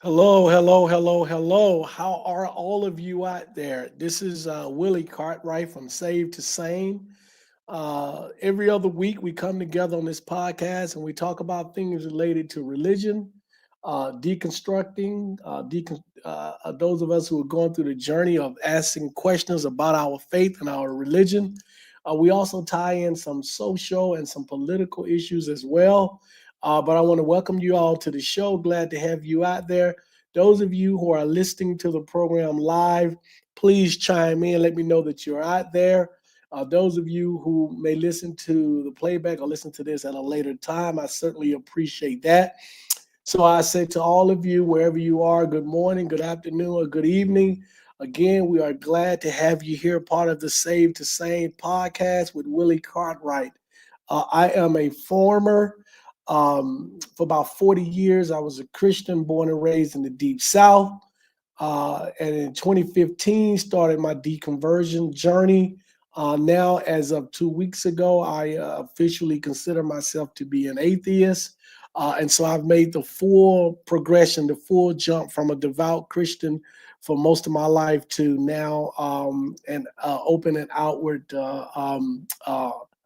Hello, hello, hello, hello. How are all of you out there? This is Willie Cartwright from Save to Sane. Every other week, we come together on this podcast and we talk about things related to religion, deconstructing, those of us who are going through the journey of asking questions about our faith and our religion. We also tie in some social and some political issues as well. But I want to welcome you all to the show. Glad to have you out there. Those of you who are listening to the program live, please chime in. Let me know that you're out there. Those of you who may listen to the playback or listen to this at a later time, I certainly appreciate that. So I say to all of you, wherever you are, good morning, good afternoon, or good evening. Again, we are glad to have you here, part of the Save to Sane podcast with Willie Cartwright. I am a former, for about 40 years, I was a Christian born and raised in the Deep South. And in 2015, started my deconversion journey. Now, as of 2 weeks ago, I officially consider myself to be an atheist. And so I've made the full progression, the full jump from a devout Christian for most of my life to now an open and outward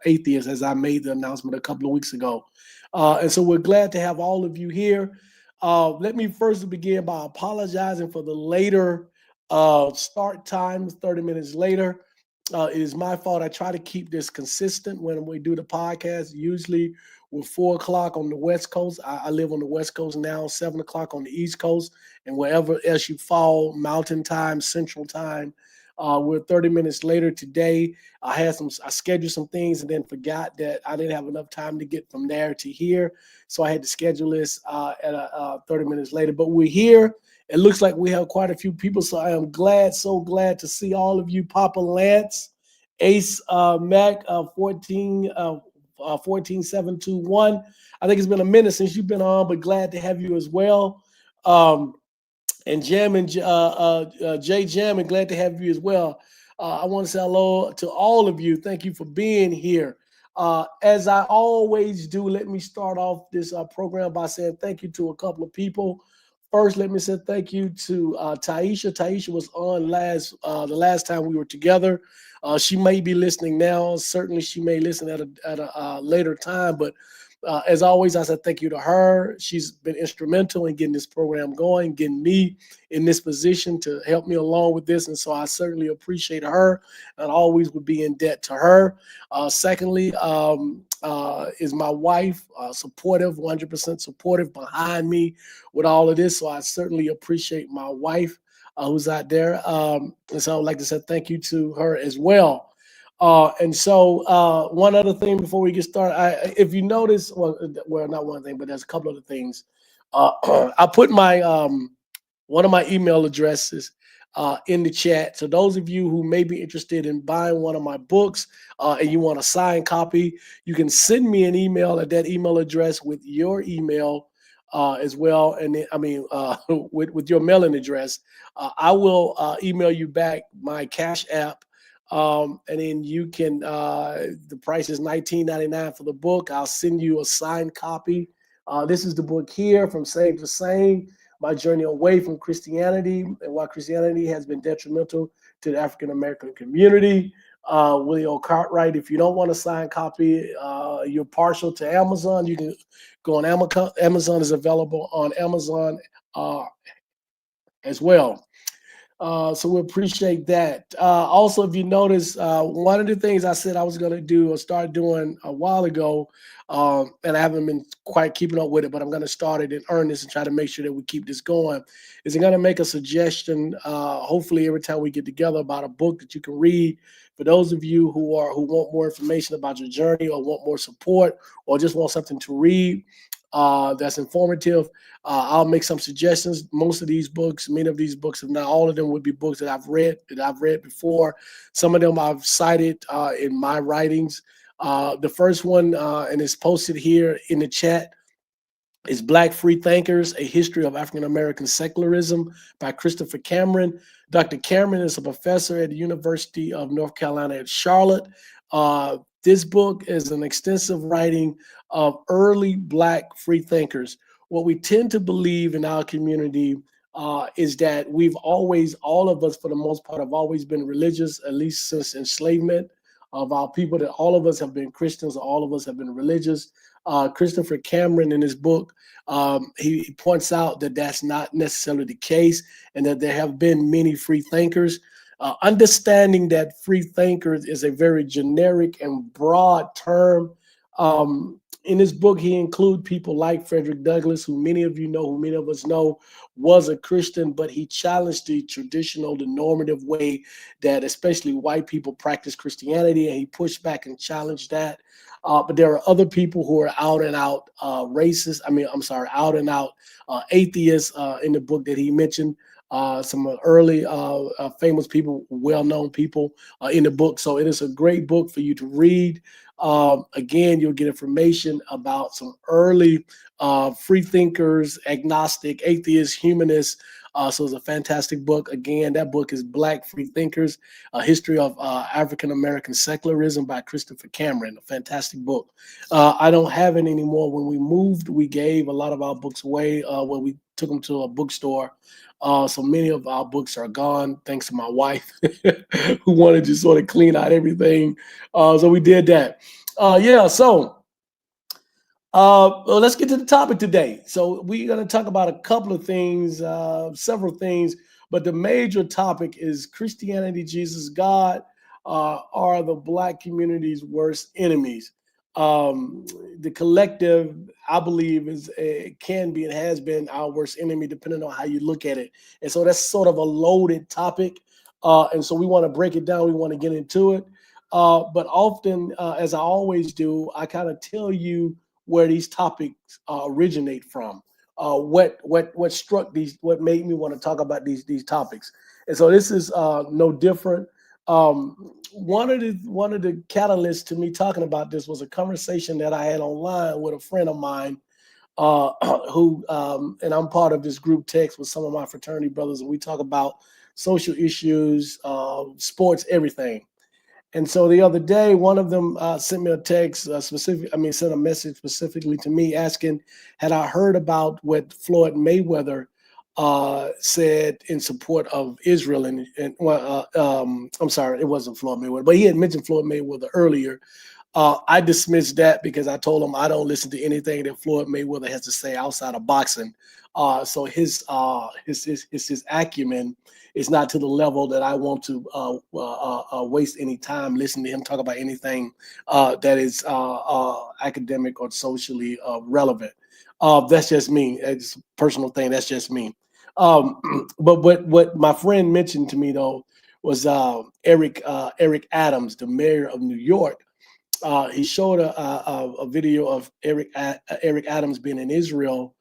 atheist, as I made the announcement a couple of weeks ago. And so we're glad to have all of you here. Let me first begin by apologizing for the later start time, 30 minutes later. It is my fault. I try to keep this consistent when we do the podcast. Usually we're 4 o'clock on the West Coast. I live on the West Coast now, 7 o'clock on the East Coast, and wherever else you fall, Mountain Time, Central Time. We're 30 minutes later today. I scheduled some things and then forgot that I didn't have enough time to get from there to here. So I had to schedule this at 30 minutes later. But we're here. It looks like we have quite a few people. So I am glad, so glad to see all of you. Papa Lance, Ace Mac, 14721. I think it's been a minute since you've been on, but glad to have you as well. And Jam and Jay Jam, and glad to have you as well. I want to say hello to all of you. Thank you for being here. As I always do, let me start off this program by saying thank you to a couple of people. First, let me say thank you to Taisha. Taisha was on the last time we were together. She may be listening now. Certainly, she may listen at a later time. But as always, I said thank you to her. She's been instrumental in getting this program going, getting me in this position to help me along with this. And so I certainly appreciate her and always would be in debt to her. Secondly, is my wife, supportive, 100% supportive behind me with all of this. So I certainly appreciate my wife who's out there. And so I'd like to say thank you to her as well. And so one other thing before we get started, if you notice, well, not one thing, but there's a couple other things. I put my one of my email addresses in the chat. So those of you who may be interested in buying one of my books and you want a signed copy, you can send me an email at that email address with your email as well. And with your mailing address, I will email you back my Cash App. And then you can, the price is $19.99 for the book. I'll send you a signed copy. This is the book here, From Save to Sane, My Journey Away from Christianity and Why Christianity Has Been Detrimental to the African American Community. Willie O. Cartwright. If you don't want a signed copy, you're partial to Amazon, you can go on Amazon. Amazon is available on Amazon as well. So we appreciate that. Also, if you notice, one of the things I said I was going to do or start doing a while ago, and I haven't been quite keeping up with it, but I'm going to start it in earnest and try to make sure that we keep this going, is I'm going to make a suggestion, hopefully every time we get together, about a book that you can read. For those of you who want more information about your journey or want more support or just want something to read, that's informative. I'll make some suggestions. Most of these books, many of these books, if not all of them, would be books that I've read before. Some of them I've cited in my writings. The first one, and it's posted here in the chat, is Black Free Thinkers, A History of African American Secularism by Christopher Cameron. Dr. Cameron is a professor at the University of North Carolina at Charlotte. This book is an extensive writing of early Black free thinkers what we tend to believe in our community is that we've always, all of us for the most part, have always been religious, at least since enslavement of our people, that all of us have been Christians, all of us have been religious. Christopher Cameron, in his book, he points out that that's not necessarily the case, and that there have been many free thinkers. Understanding that free thinkers is a very generic and broad term. In his book, he includes people like Frederick Douglass, who many of you know, who many of us know, was a Christian, but he challenged the traditional, the normative way that especially white people practice Christianity, and he pushed back and challenged that. But there are other people who are out and out racist. I'm sorry, out and out atheists in the book that he mentioned. Some early famous people, well-known people in the book. So it is a great book for you to read. Again, you'll get information about some early free thinkers, agnostic, atheists, humanists. So it's a fantastic book. Again, that book is Black Free Thinkers, A History of African-American Secularism by Christopher Cameron, a fantastic book. I don't have it anymore. When we moved, we gave a lot of our books away when we took them to a bookstore. So many of our books are gone, thanks to my wife, who wanted to sort of clean out everything. So we did that. Yeah, so well, let's get to the topic today. So we're going to talk about a couple of things, several things, but the major topic is Christianity, Jesus, God are the Black community's worst enemies. The collective, I believe, can be and has been our worst enemy, depending on how you look at it. And so that's sort of a loaded topic. And so we want to break it down. We want to get into it. But often, as I always do, I kind of tell you where these topics originate from, what struck these, what made me want to talk about these topics. And so this is no different. One of the catalysts to me talking about this was a conversation that I had online with a friend of mine, who and I'm part of this group text with some of my fraternity brothers, and we talk about social issues, sports, everything. And so the other day, one of them sent me a text sent a message specifically to me asking, had I heard about what Floyd Mayweather said in support of Israel? I'm sorry, it wasn't Floyd Mayweather, but he had mentioned Floyd Mayweather earlier. I dismissed that because I told him I don't listen to anything that Floyd Mayweather has to say outside of boxing. So his acumen is not to the level that I want to waste any time listening to him talk about anything that is academic or socially relevant. That's just me. It's a personal thing. That's just me. But what my friend mentioned to me though was Eric Adams, the mayor of New York. He showed a video of Eric Adams being in Israel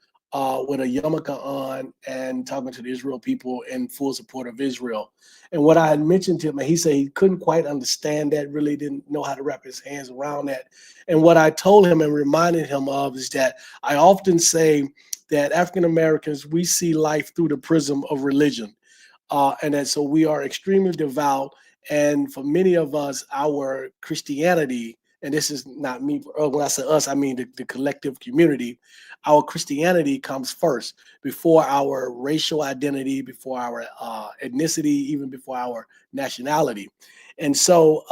with a yarmulke on and talking to the Israel people in full support of Israel. And what I had mentioned to him, and he said he couldn't quite understand that, really didn't know how to wrap his hands around that. And what I told him and reminded him of is that I often say that African Americans, we see life through the prism of religion. And that so we are extremely devout. And for many of us, our Christianity, and this is not me, when I say us, I mean the collective community, our Christianity comes first before our racial identity, before our ethnicity, even before our nationality. And so,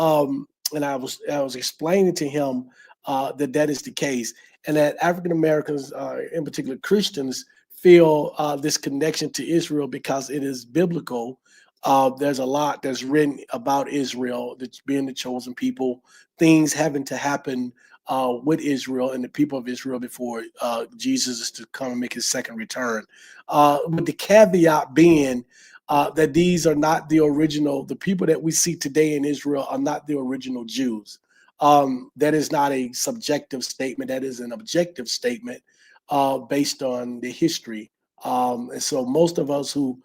and I was explaining to him that is the case, and that African Americans, in particular Christians, feel this connection to Israel because it is biblical. There's a lot that's written about Israel, that's being the chosen people, things having to happen with Israel and the people of Israel before Jesus is to come and make his second return. With the caveat being that these are not the original, the people that we see today in Israel are not the original Jews. That is not a subjective statement, that is an objective statement based on the history. And so most of us who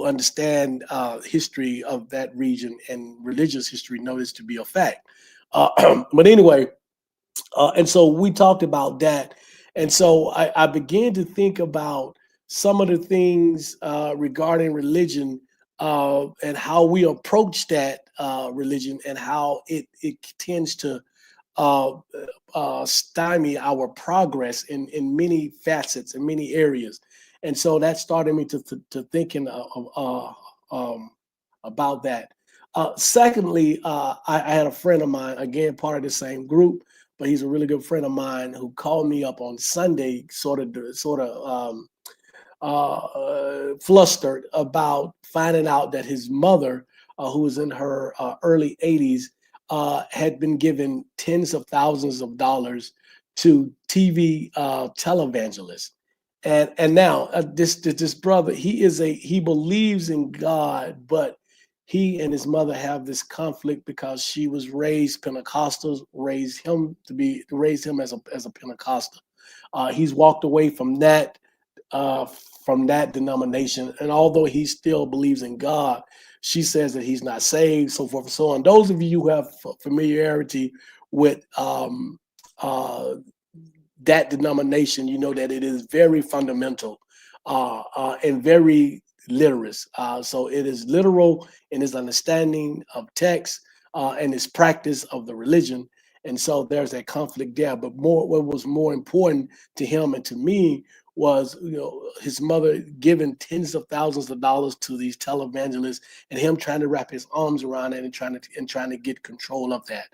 understand history of that region and religious history know this to be a fact. But anyway, and so we talked about that. And so I began to think about some of the things regarding religion and how we approach that religion and how it tends to uh, stymie our progress in many facets, in many areas. And so that started me to thinking about that. Secondly, I had a friend of mine, again, part of the same group, but he's a really good friend of mine who called me up on Sunday, flustered about finding out that his mother, who was in her early 80s, had been given tens of thousands of dollars to TV televangelists. And now this brother, he believes in God, but he and his mother have this conflict because she was raised Pentecostal, raised him as a Pentecostal. He's walked away uh, from that denomination. And although he still believes in God, she says that he's not saved, so forth and so on. Those of you who have familiarity with uh, that denomination, you know that it is very fundamental and very literist. So it is literal in its understanding of text and its practice of the religion. And so there's that conflict there. But what was more important to him and to me was, his mother giving tens of thousands of dollars to these televangelists, and him trying to wrap his arms around it and trying to get control of that.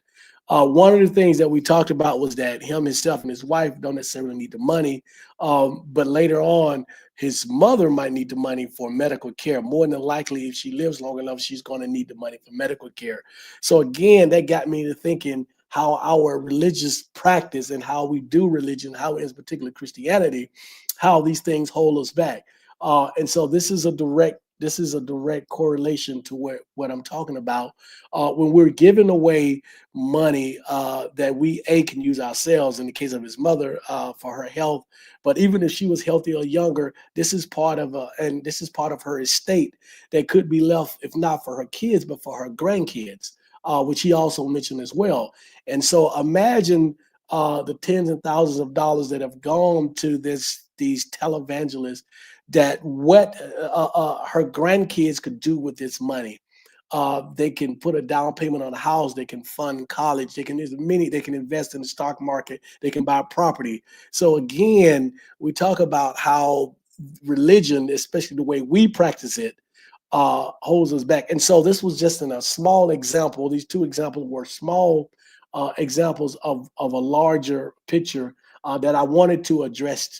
One of the things that we talked about was that him, himself, and his wife don't necessarily need the money, but later on, his mother might need the money for medical care. More than likely, if she lives long enough, she's going to need the money for medical care. So again, that got me to thinking how our religious practice and how we do religion, how in particular Christianity, how these things hold us back. And so this is a direct correlation to what I'm talking about. When we're giving away money that we can use ourselves, in the case of his mother, for her health, but even if she was healthy or younger, this is part of her estate that could be left, if not for her kids, but for her grandkids, which he also mentioned as well. And so imagine the tens and thousands of dollars that have gone to these televangelists, that what her grandkids could do with this money. They can put a down payment on a house. They can fund college. They can They can invest in the stock market. They can buy property. So again, we talk about how religion, especially the way we practice it, holds us back. And so this was just in a small example. These two examples were small examples of a larger picture that I wanted to address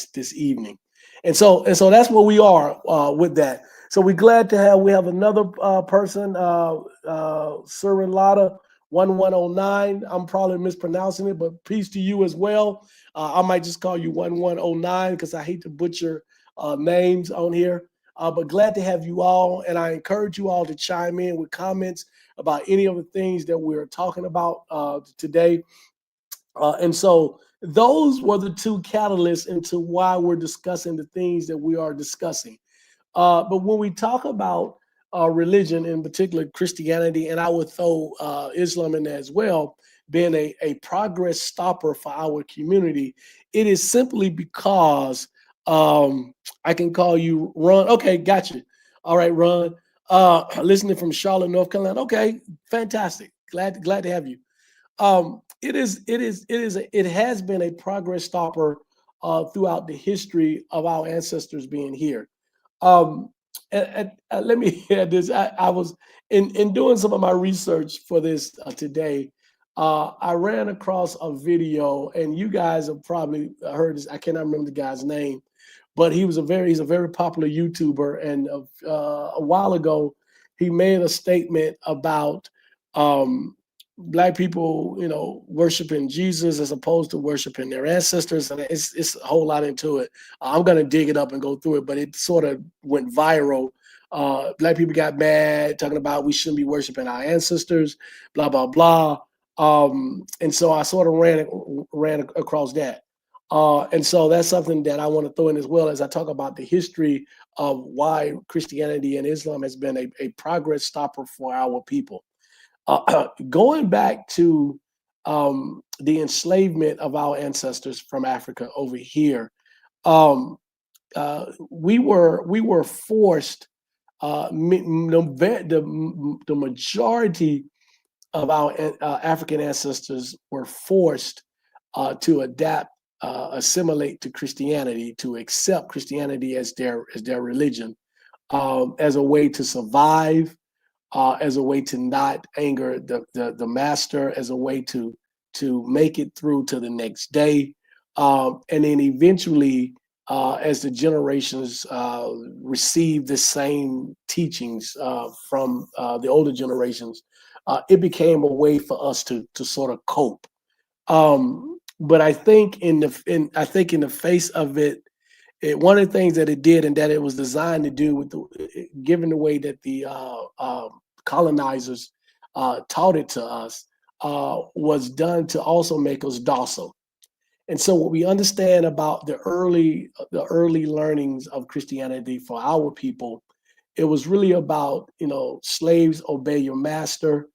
this evening. And so that's where we are with that. So we're glad to have we have another person, Surin Lada 1109. I'm probably mispronouncing it, but peace to you as well. I might just call you 1109 because I hate to butcher names on here. But glad to have you all, and I encourage you all to chime in with comments about any of the things that we're talking about today. And so those were the two catalysts into why we're discussing the things that we are discussing. But when we talk about religion, in particular Christianity, and I would throw Islam in there as well, being a progress stopper for our community, it is simply because I can call you Ron. Okay, gotcha. All right, Ron. Listening from Charlotte, North Carolina. Okay, fantastic. Glad to have you. It has been a progress stopper throughout the history of our ancestors being here. Um, Let me add this. I was in doing some of my research for this today. I ran across a video, and you guys have probably heard this. I cannot remember the guy's name, but he's a very popular YouTuber. And a while ago, he made a statement about um, black people, worshiping Jesus as opposed to worshiping their ancestors, and it's a whole lot into it. I'm gonna dig it up and go through it, but it sort of went viral. Black people got mad, talking about we shouldn't be worshiping our ancestors, blah blah blah. And so I sort of ran across that. And so that's something that I want to throw in as well as I talk about the history of why Christianity and Islam has been a progress stopper for our people. Going back to the enslavement of our ancestors from Africa over here, we were forced The majority of our African ancestors were forced to adapt, assimilate to Christianity, to accept Christianity as their religion, as a way to survive, as a way to not anger the master, as a way to make it through to the next day, and then eventually, as the generations received the same teachings from the older generations, it became a way for us to sort of cope. But I think in the face of it, one of the things that it did, and that it was designed to do, with given the way that the colonizers taught it to us, was done to also make us docile. And so, what we understand about the early learnings of Christianity for our people, it was really about, slaves obey your master.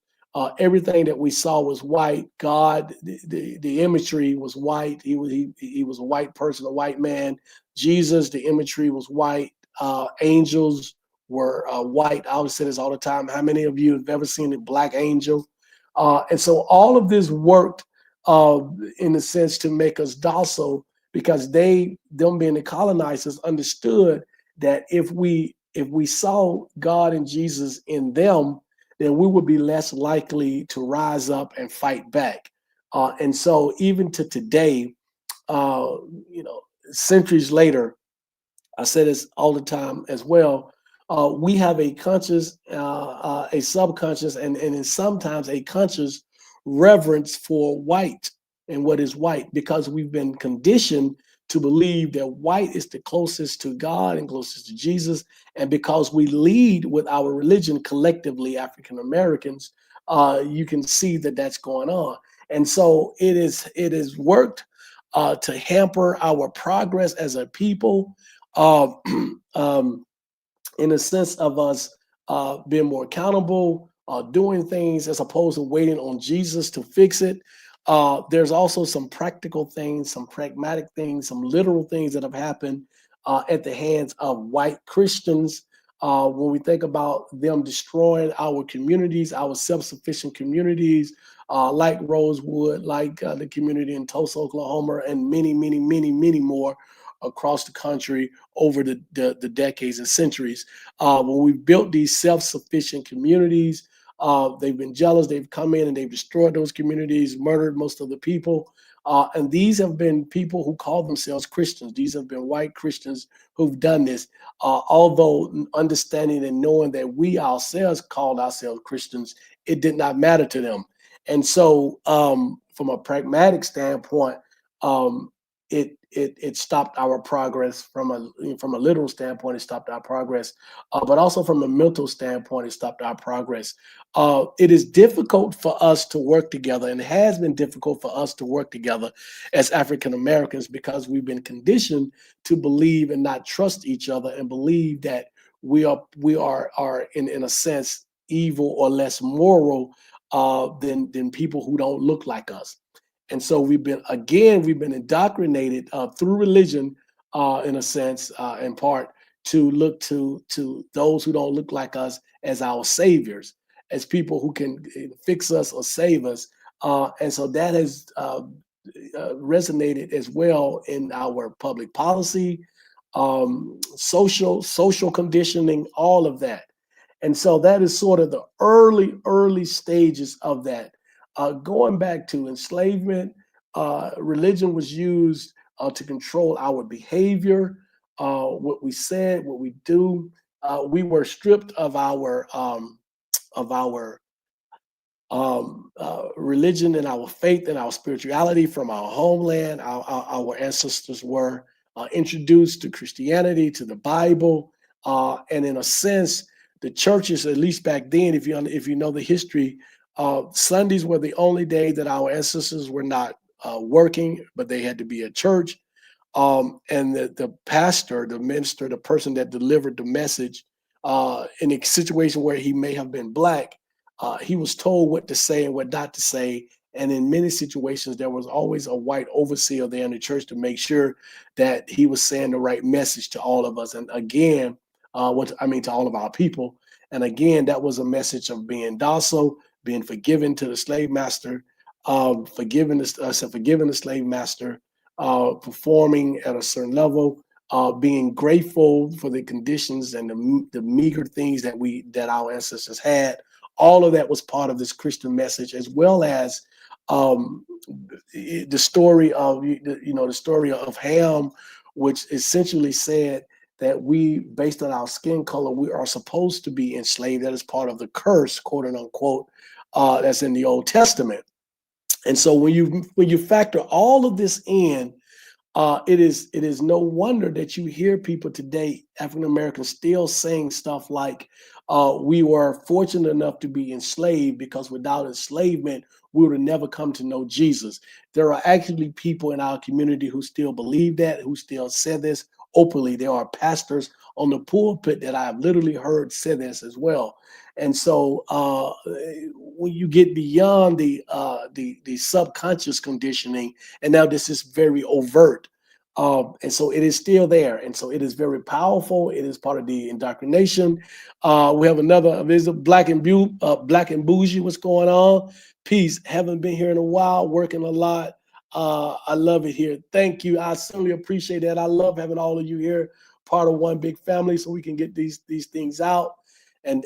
Everything that we saw was white. God, the imagery was white. He was a white person, a white man. Jesus, the imagery was white. Angels were white. I always say this all the time. How many of you have ever seen a black angel? And so all of this worked, uh, in a sense, to make us docile, because them being the colonizers, understood that if we saw God and Jesus in them, then we would be less likely to rise up and fight back. And so even to today, uh, centuries later, I say this all the time as well. We have a conscious, a subconscious, and then sometimes a conscious reverence for white and what is white, because we've been conditioned to believe that white is the closest to God and closest to Jesus. And because we lead with our religion collectively, African Americans, you can see that that's going on. And so it has worked to hamper our progress as a people, uh, um, in a sense of us being more accountable, doing things as opposed to waiting on Jesus to fix it. There's also some practical things, some pragmatic things, some literal things that have happened at the hands of white Christians. When we think about them destroying our communities, our self-sufficient communities, like Rosewood, like the community in Tulsa, Oklahoma, and many, many, many, many more across the country over the decades and centuries. When we built these self-sufficient communities, they've been jealous. They've come in and they've destroyed those communities, murdered most of the people. And these have been people who call themselves Christians. These have been white Christians who've done this, although understanding and knowing that we ourselves called ourselves Christians, it did not matter to them. And so, from a pragmatic standpoint, um, it stopped our progress. From a literal standpoint, it stopped our progress, but also from a mental standpoint, it stopped our progress. It is difficult for us to work together, and it has been difficult for us to work together as African Americans, because we've been conditioned to believe and not trust each other, and believe that we are in a sense evil or less moral than people who don't look like us. And so we've been indoctrinated through religion, in a sense, in part, to look to those who don't look like us as our saviors, as people who can fix us or save us. And so that has resonated as well in our public policy, social conditioning, all of that. And so that is sort of the early stages of that. Going back to enslavement, religion was used to control our behavior, what we said, what we do. We were stripped of our religion and our faith and our spirituality from our homeland. Our ancestors were introduced to Christianity, to the Bible, and in a sense, the churches, at least back then, if you know the history, Sundays were the only day that our ancestors were not working, but they had to be at church. And the pastor, the minister, the person that delivered the message, in a situation where he may have been black, he was told what to say and what not to say. And in many situations, there was always a white overseer there in the church to make sure that he was saying the right message to all of us. And again, what I mean to all of our people. And again, that was a message of being docile, being forgiven to the slave master, forgiving the slave master, performing at a certain level, being grateful for the conditions and the meager things that our ancestors had. All of that was part of this Christian message, as well as um, the story of the story of Ham, which essentially said that we, based on our skin color, we are supposed to be enslaved. That is part of the curse, quote unquote, that's in the Old Testament. And so when you factor all of this in, it is no wonder that you hear people today, African Americans, still saying stuff like, "We were fortunate enough to be enslaved because without enslavement, we would have never come to know Jesus." There are actually people in our community who still believe that, who still say this openly. There are pastors on the pulpit that I've literally heard say this as well. And so, when you get beyond the subconscious conditioning, and now this is very overt. And so it is still there. And so it is very powerful. It is part of the indoctrination. We have another visit, Black and Bougie. What's going on? Peace. Haven't been here in a while, working a lot. I love it here. Thank you. I certainly appreciate that. I love having all of you here, part of one big family, so we can get these things out and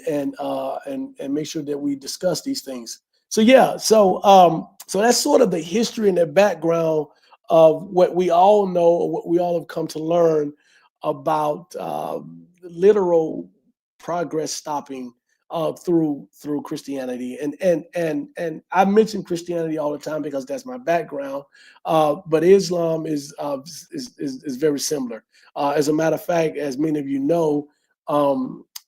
make sure that we discuss these things. So yeah, so that's sort of the history and the background of what we all know, or what we all have come to learn about literal progress stopping through Christianity. And I mention Christianity all the time because that's my background. But Islam is very similar. As a matter of fact, as many of you know,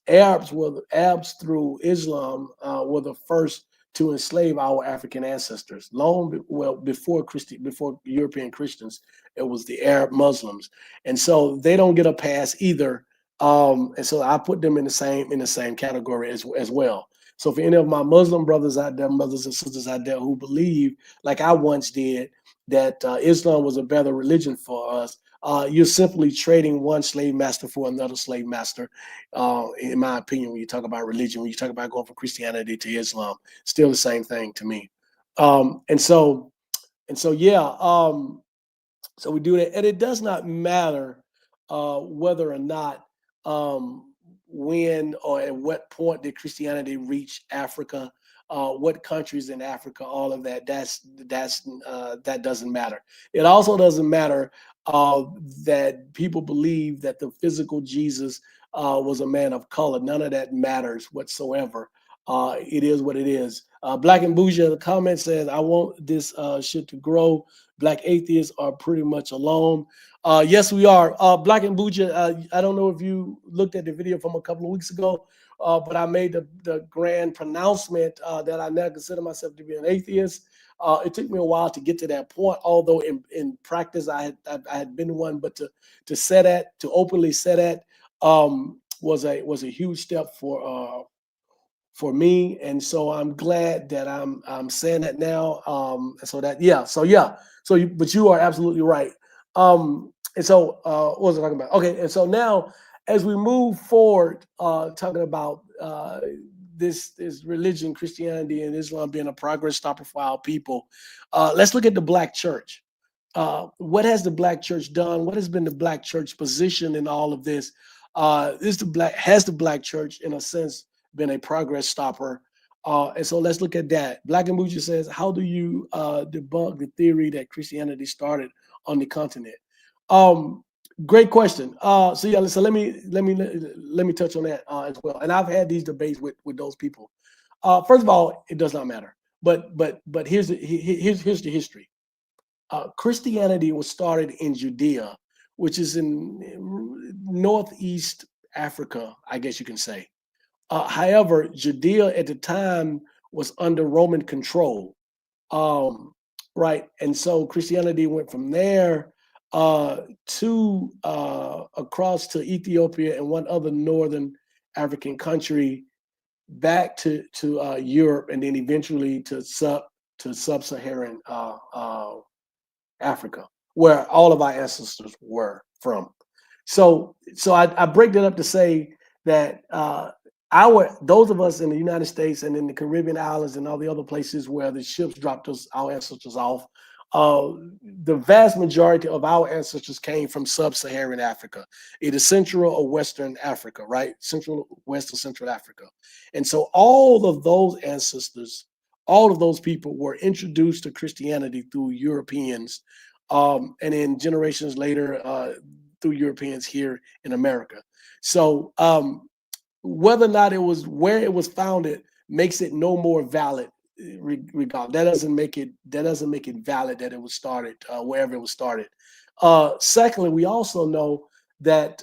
Arabs through Islam were the first to enslave our African ancestors. Before European Christians, it was the Arab Muslims, and so they don't get a pass either. And so I put them in the same category as well. So for any of my Muslim brothers out there, mothers and sisters out there who believe, like I once did, that Islam was a better religion for us, you're simply trading one slave master for another slave master. In my opinion, when you talk about religion, when you talk about going from Christianity to Islam, still the same thing to me. And so yeah. So we do that, and it does not matter whether or not, when or at what point did Christianity reach Africa, what countries in Africa, all of that. That doesn't matter. It also doesn't matter that people believe that the physical Jesus was a man of color. None of that matters whatsoever. It is what it is. Black and Bougie, the comment says, "I want this shit to grow. Black atheists are pretty much alone." Yes, we are. Black and Bougie, I don't know if you looked at the video from a couple of weeks ago, but I made the grand pronouncement that I now consider myself to be an atheist. It took me a while to get to that point, although in practice I had been one, but to openly say that was a huge step for me, and so I'm glad that I'm saying that now. But you are absolutely right. And so what was I talking about? Okay, and so now as we move forward, talking about this religion, Christianity and Islam being a progress stopper for our people, let's look at the Black church. What has the Black church done? What has been the Black church position in all of this? Has the Black church, in a sense, been a progress stopper? And so let's look at that. Black and Bougie says, "How do you debunk the theory that Christianity started on the continent?" Um, Great question. So yeah, so let me touch on that as well. And I've had these debates with those people. First of all, it does not matter. But here's the history. Christianity was started in Judea, which is in northeast Africa, I guess you can say. However, Judea at the time was under Roman control, right? And so Christianity went from there to across to Ethiopia and one other northern African country, back to Europe, and then eventually to sub-Saharan Africa, where all of our ancestors were from. So I break that up to say that those of us in the United States and in the Caribbean islands and all the other places where the ships dropped our ancestors off, uh, the vast majority of our ancestors came from sub-Saharan Africa, either Central or Western Africa, right? Central, West, or Central Africa. And so all of those ancestors, all of those people were introduced to Christianity through Europeans, and then generations later through Europeans here in America. So whether or not it was where it was founded makes it no more valid. Regard that doesn't make it valid that it was started wherever it was started. Secondly, we also know that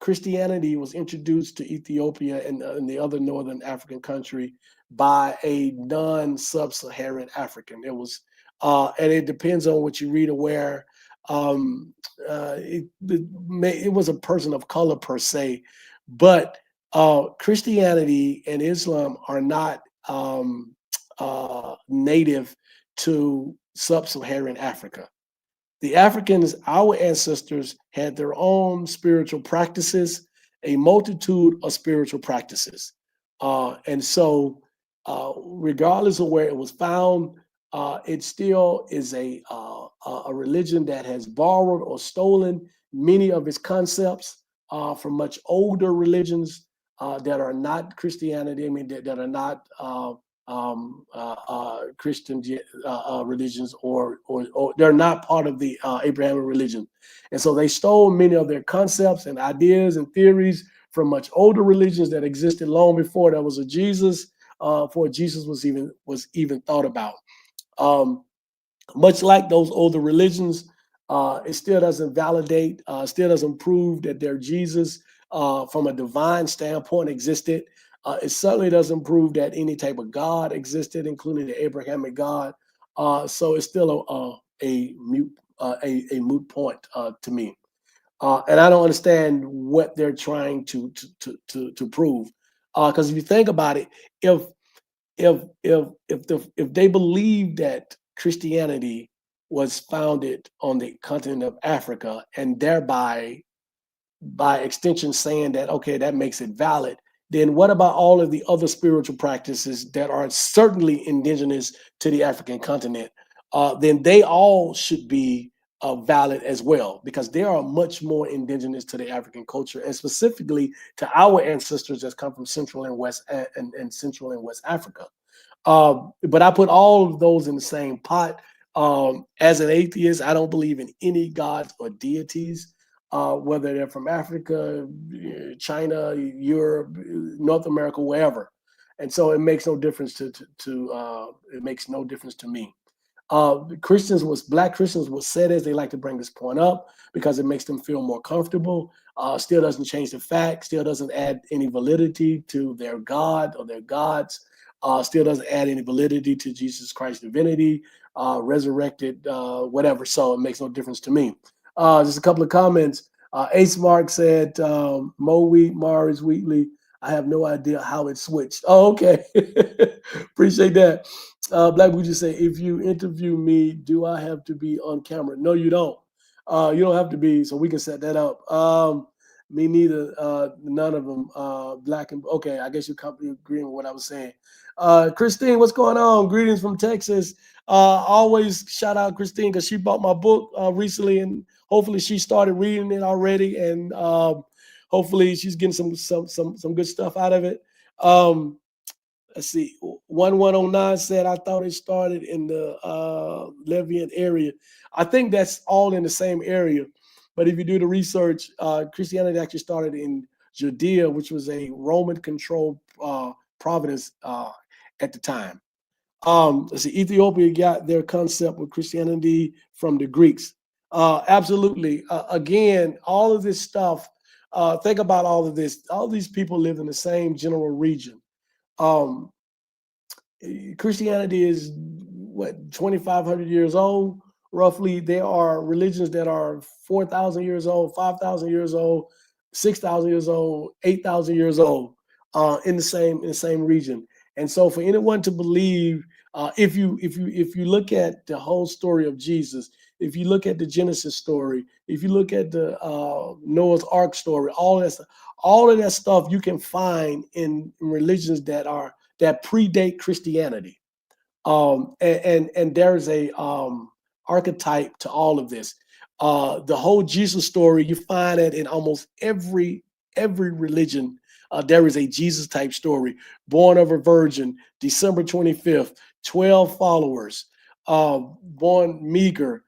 Christianity was introduced to Ethiopia and the other northern African country by a non-sub-Saharan African. And it depends on what you read or where. It was a person of color per se, but Christianity and Islam are not native to sub-Saharan Africa. The Africans, our ancestors, had their own spiritual practices, a multitude of spiritual practices. And so, regardless of where it was found, it still is a religion that has borrowed or stolen many of its concepts from much older religions that are not Christianity. I mean, that are not Christian religions, or they're not part of the Abrahamic religion. And so they stole many of their concepts and ideas and theories from much older religions that existed long before there was a Jesus, before Jesus was even thought about. Much like those older religions, it still doesn't validate, still doesn't prove that their Jesus, from a divine standpoint, existed. It certainly doesn't prove that any type of God existed, including the Abrahamic God. So it's still a moot point to me. And I don't understand what they're trying to prove. Because if you think about it, if they believe that Christianity was founded on the continent of Africa, and thereby by extension saying that, okay, that makes it valid, then what about all of the other spiritual practices that are certainly indigenous to the African continent? Then they all should be valid as well, because they are much more indigenous to the African culture, and specifically to our ancestors that come from Central and West and Central and West Africa. But I put all of those in the same pot. As an atheist, I don't believe in any gods or deities, whether they're from Africa, China, Europe, North America, wherever. And so it makes no difference it makes no difference to me. Black Christians was said as they like to bring this point up because it makes them feel more comfortable. Still doesn't change the fact, still doesn't add any validity to their God or their gods. Still doesn't add any validity to Jesus Christ's divinity, resurrected, whatever. So it makes no difference to me. Just a couple of comments. Ace Mark said, Mo Wheat, Mars Wheatley. I have no idea how it switched. Oh, okay. Appreciate that. Black Boo just say, if you interview me, do I have to be on camera? No, you don't. You don't have to be, so we can set that up. Me neither. None of them. Black and okay. I guess you're agreeing with what I was saying. Christine, what's going on? Greetings from Texas. Always shout out Christine because she bought my book recently, and hopefully she started reading it already, and hopefully she's getting some good stuff out of it. Let's see. 1109 said, I thought it started in the Levant area. I think that's all in the same area. But if you do the research, Christianity actually started in Judea, which was a Roman-controlled province at the time. Let's see. Ethiopia got their concept of Christianity from the Greeks. Absolutely. Again, all of this stuff, think about all of this. All these people live in the same general region. Christianity is what, 2,500 years old, roughly. There are religions that are 4,000 years old, 5,000 years old, 6,000 years old, 8,000 years old, in the same region. And so, for anyone to believe, if you look at the whole story of Jesus, if you look at the Genesis story, if you look at the Noah's Ark story, all of that stuff you can find in religions that predate Christianity. And there's a archetype to all of this. The whole Jesus story, you find it in almost every religion. There is a Jesus type story. Born of a virgin, December 25th, 12 followers, born meager,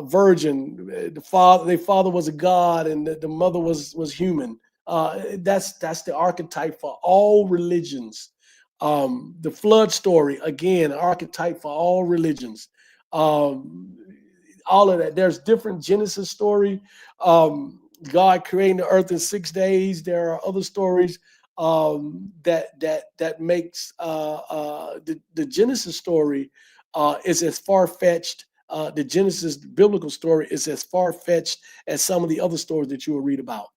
virgin. Their father was a god, and the mother was human. That's the archetype for all religions. The flood story, again, an archetype for all religions. All of that. There's different Genesis story. God creating the earth in 6 days. There are other stories that makes the Genesis story is as far-fetched. The Genesis biblical story is as far-fetched as some of the other stories that you will read about.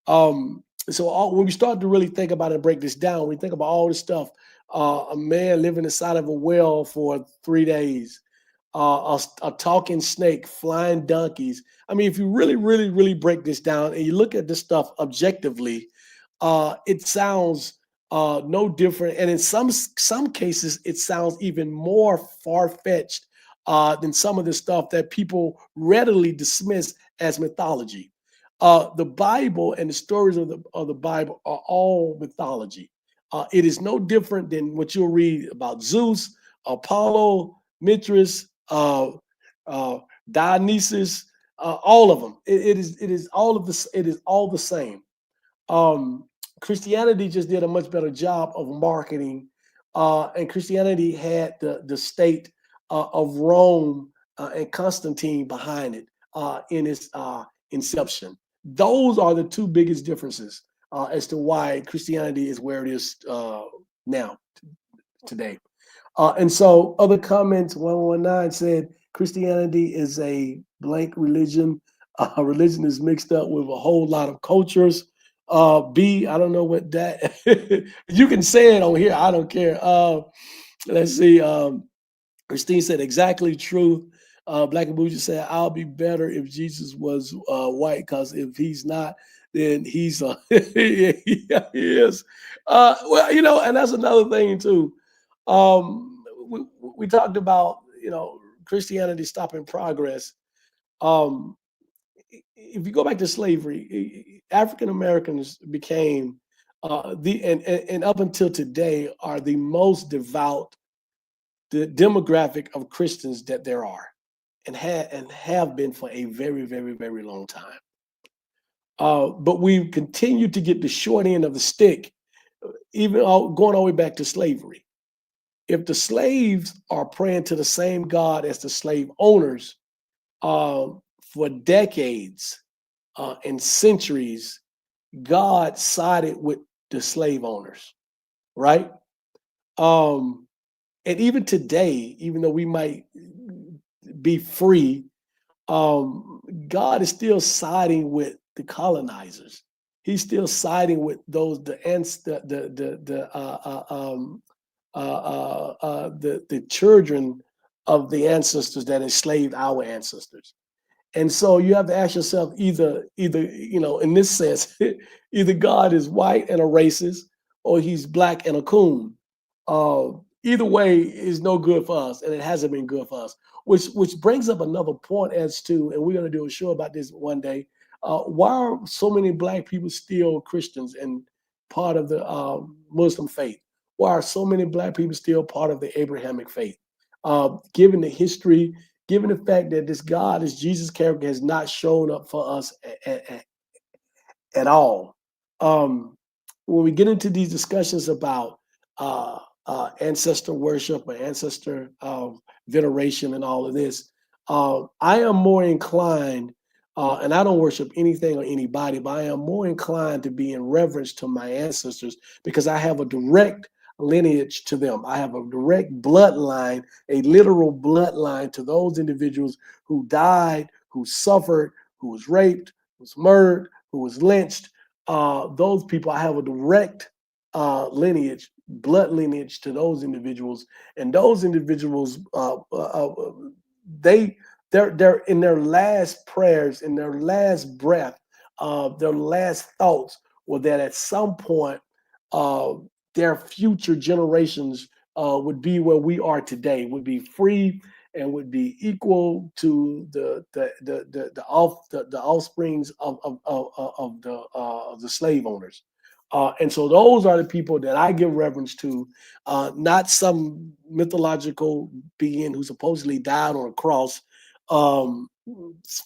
So when we start to really think about it and break this down, we think about all this stuff. A man living inside of a well for 3 days, a talking snake, flying donkeys. I mean, if you really, really, really break this down and you look at this stuff objectively, it sounds no different. And in some cases, it sounds even more far-fetched than some of the stuff that people readily dismiss as mythology. The Bible and the stories of the Bible are all mythology. It is no different than what you'll read about Zeus, Apollo, Mithras, Dionysus, all of them. It is all of this. It is all the same. Christianity just did a much better job of marketing, and Christianity had the state of Rome and Constantine behind it in its inception. Those are the two biggest differences as to why Christianity is where it is now, today. And so other comments, 119 said, Christianity is a blank religion. Religion is mixed up with a whole lot of cultures. B, I don't know what that, you can say it on here, I don't care. Let's see, Christine said, exactly true. Black and Bougie said, I'll be better if Jesus was white, because if he's not, then he's he is. Well, and that's another thing too. We talked about, Christianity stopping progress. If you go back to slavery, African Americans became and up until today are the most devout, the demographic of Christians that there are, and have been for a very, very, very long time. But we continue to get the short end of the stick, even going all the way back to slavery. If the slaves are praying to the same God as the slave owners for decades and centuries, God sided with the slave owners, right? And even today, even though we might be free, God is still siding with the colonizers. He's still siding with those the children of the ancestors that enslaved our ancestors. And so you have to ask yourself, either in this sense, either God is white and a racist, or he's black and a coon. Either way is no good for us, and it hasn't been good for us. Which brings up another point as to, and we're going to do a show about this one day. Why are so many black people still Christians and part of the Muslim faith? Why are so many black people still part of the Abrahamic faith? Given the history, given the fact that this God, this Jesus character, has not shown up for us at all. When we get into these discussions about ancestor worship or ancestor veneration and all of this, I am more inclined, and I don't worship anything or anybody, but I am more inclined to be in reverence to my ancestors because I have a direct lineage to them. I have a direct bloodline, a literal bloodline to those individuals who died, who suffered, who was raped, who was murdered, who was lynched. Those people, I have a direct lineage, blood lineage to those individuals, and those individuals, they they're in their last prayers, in their last breath, their last thoughts were that at some point uh, their future generations would be where we are today, would be free and would be equal to the offsprings of the slave owners. And so those are the people that I give reverence to, not some mythological being who supposedly died on a cross um,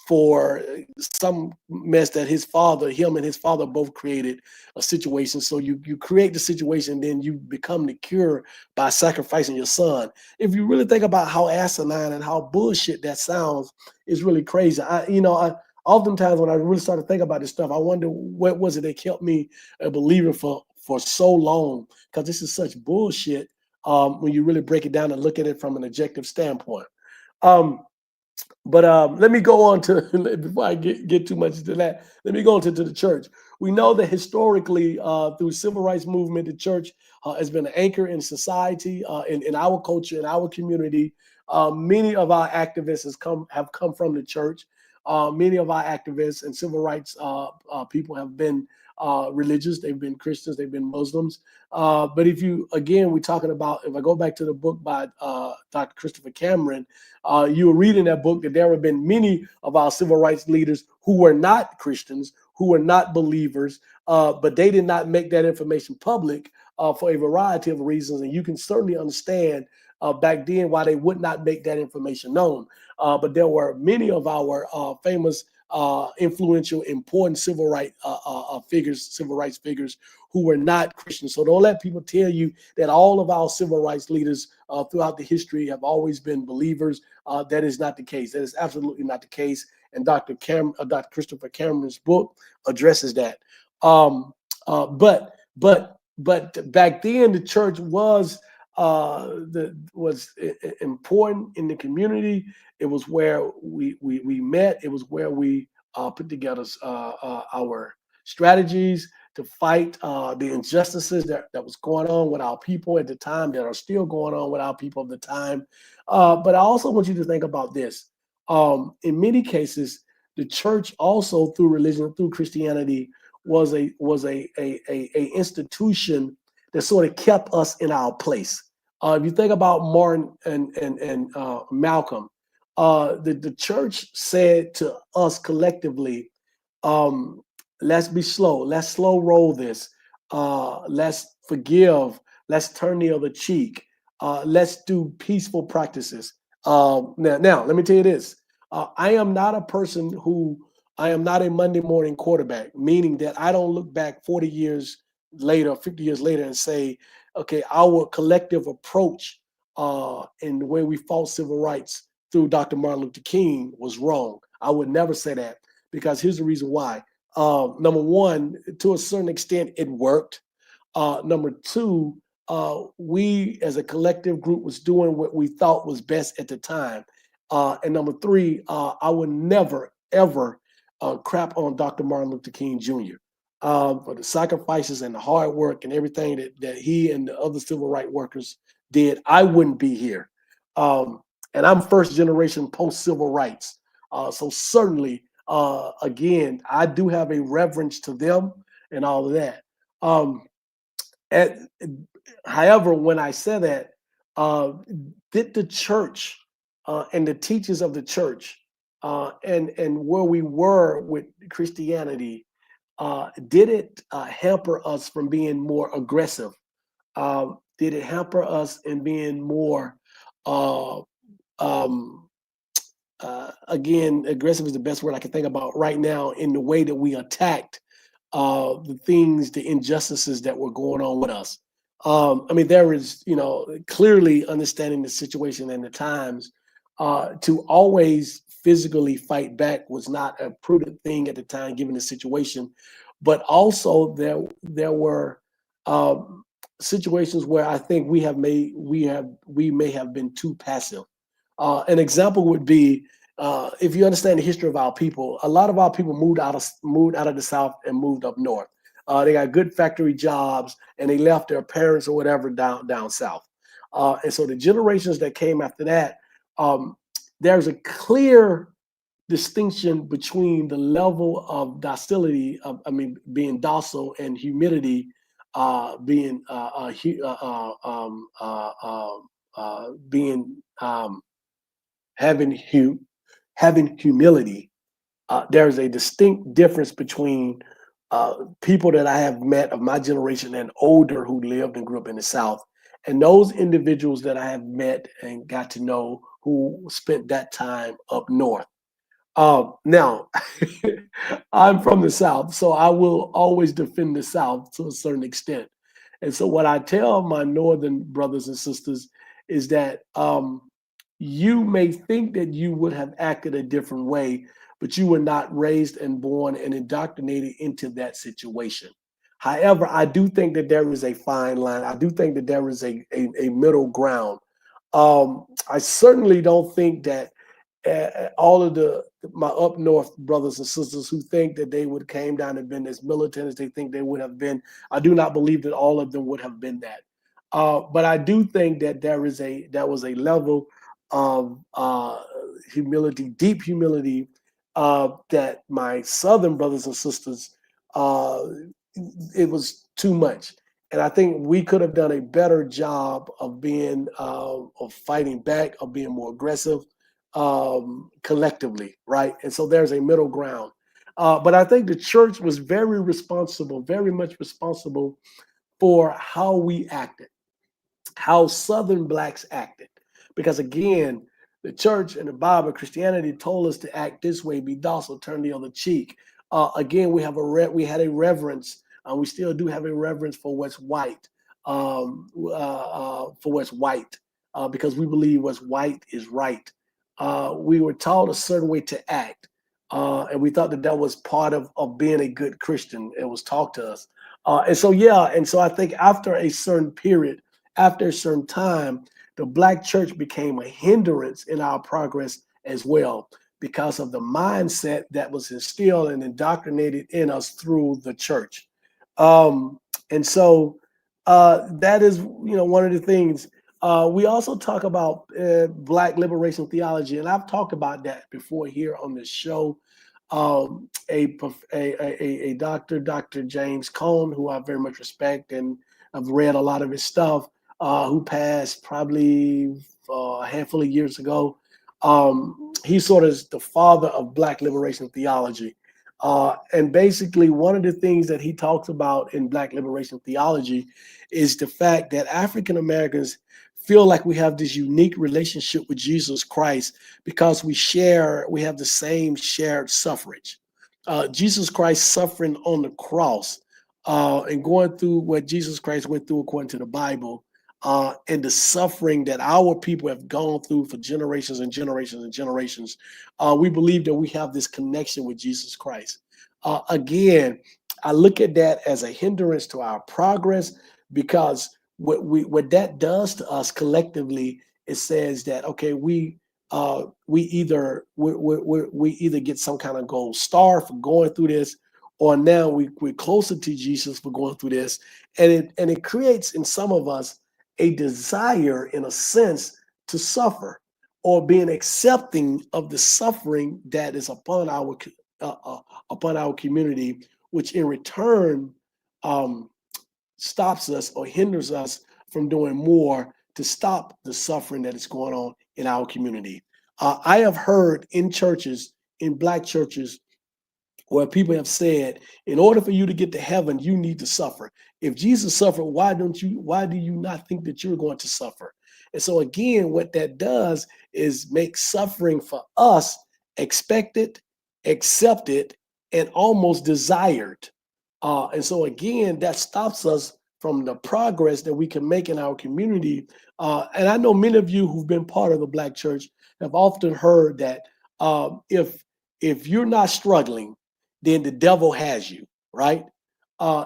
for some mess that him and his father both created a situation. So you create the situation, then you become the cure by sacrificing your son. If you really think about how asinine and how bullshit that sounds, it's really crazy. I oftentimes when I really start to think about this stuff, I wonder what was it that kept me a believer for so long, because this is such bullshit when you really break it down and look at it from an objective standpoint. Um, but let me go on to before I get too much into that. Let me go on to the church. We know that historically, through civil rights movement, the church has been an anchor in society, in our culture, in our community. Many of our activists have come from the church. Many of our activists and civil rights people have been religious. They've been Christians. They've been Muslims. But we're talking about, if I go back to the book by Dr. Christopher Cameron, you will read in that book that there have been many of our civil rights leaders who were not Christians, who were not believers, but they did not make that information public for a variety of reasons. And you can certainly understand back then why they would not make that information known. But there were many of our famous, influential, important civil rights figures who were not Christians. So don't let people tell you that all of our civil rights leaders throughout the history have always been believers. That is not the case. That is absolutely not the case. And Dr. Christopher Cameron's book addresses that. But back then, the church was important in the community. It was where we met. It was where we put together our strategies to fight the injustices that was going on with our people at the time, that are still going on with our people of the time. But I also want you to think about this. In many cases, the church also, through religion, through Christianity, was a institution that sort of kept us in our place. If you think about Martin and Malcolm, the church said to us collectively, let's be slow. Let's slow roll this. Let's forgive. Let's turn the other cheek. Let's do peaceful practices. Now, let me tell you this. I am not a Monday morning quarterback, meaning that I don't look back 40 years later, 50 years later and say, okay, our collective approach in the way we fought civil rights through Dr. Martin Luther King was wrong. I would never say that, because here's the reason why. Number one, to a certain extent, it worked. Number two, we as a collective group was doing what we thought was best at the time. And number three, I would never, ever crap on Dr. Martin Luther King Jr. For the sacrifices and the hard work and everything that he and the other civil rights workers did. I wouldn't be here. And I'm first generation post-civil rights. So certainly, again, I do have a reverence to them and all of that. However, when I say that, did the church and the teachers of the church and where we were with Christianity, did it hamper us from being more aggressive? Did it hamper us in being more, again, aggressive is the best word I can think about right now, in the way that we attacked the injustices that were going on with us? There is, clearly understanding the situation and the times. To always physically fight back was not a prudent thing at the time, given the situation. But also there were situations where I think we may have been too passive. An example would be, if you understand the history of our people, a lot of our people moved out of the South and moved up north. They got good factory jobs and they left their parents or whatever down south. And so the generations that came after that, there's a clear distinction between the level of docility, being docile, and humility, being being having humility. There's a distinct difference between people that I have met of my generation and older who lived and grew up in the South, and those individuals that I have met and got to know who spent that time up north. Now, I'm from the South, so I will always defend the South to a certain extent. And so, what I tell my Northern brothers and sisters is that you may think that you would have acted a different way, but you were not raised and born and indoctrinated into that situation. However, I do think that there is a fine line. I do think that there is a middle ground. I certainly don't think that all of my up north brothers and sisters who think that they would have came down and been as militant as they think they would have been. I do not believe that all of them would have been that. But I do think that there was a level of humility, deep humility, that my southern brothers and sisters, uh, it was too much. And I think we could have done a better job of being of fighting back, of being more aggressive, collectively, right? And so there's a middle ground. But I think the church was very responsible, very much responsible for how we acted, how Southern blacks acted. Because again, the church and the Bible, Christianity told us to act this way, be docile, turn the other cheek. Again, we had a reverence. We still do have a reverence for what's white, because we believe what's white is right. We were taught a certain way to act, and we thought that that was part of being a good Christian. It was taught to us, and so I think after a certain period, after a certain time, the black church became a hindrance in our progress as well because of the mindset that was instilled and indoctrinated in us through the church. And so that is, one of the things. We also talk about Black liberation theology, and I've talked about that before here on this show. A doctor, Dr. James Cone, who I very much respect and I've read a lot of his stuff, who passed probably a handful of years ago. He sort of is the father of Black liberation theology. And basically, one of the things that he talks about in Black liberation theology is the fact that African Americans feel like we have this unique relationship with Jesus Christ because we have the same shared suffrage. Jesus Christ suffering on the cross and going through what Jesus Christ went through according to the Bible, and the suffering that our people have gone through for generations and generations and generations, we believe that we have this connection with Jesus Christ. Again, I look at that as a hindrance to our progress because what that does to us collectively, it says that okay, we either get some kind of gold star for going through this, or now we're closer to Jesus for going through this, and it creates in some of us a desire, in a sense, to suffer or being accepting of the suffering that is upon our community, which in return stops us or hinders us from doing more to stop the suffering that is going on in our community. I have heard in churches, in Black churches, where people have said, in order for you to get to heaven, you need to suffer. If Jesus suffered, why do you not think that you're going to suffer? And so again, what that does is make suffering for us expected, accepted, and almost desired. And so again, that stops us from the progress that we can make in our community. And I know many of you who've been part of the Black church have often heard that if you're not struggling, then the devil has you, right?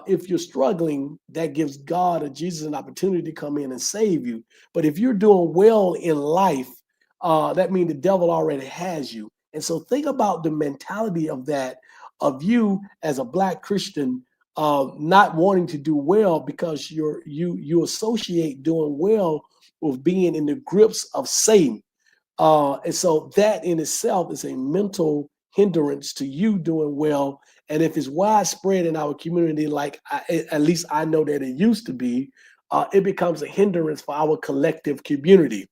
If you're struggling, that gives God or Jesus an opportunity to come in and save you. But if you're doing well in life, that means the devil already has you. And so think about the mentality of that, of you as a Black Christian, not wanting to do well because you associate doing well with being in the grips of Satan. And so that in itself is a mental hindrance to you doing well. And if it's widespread in our community, like at least I know that it used to be, it becomes a hindrance for our collective community.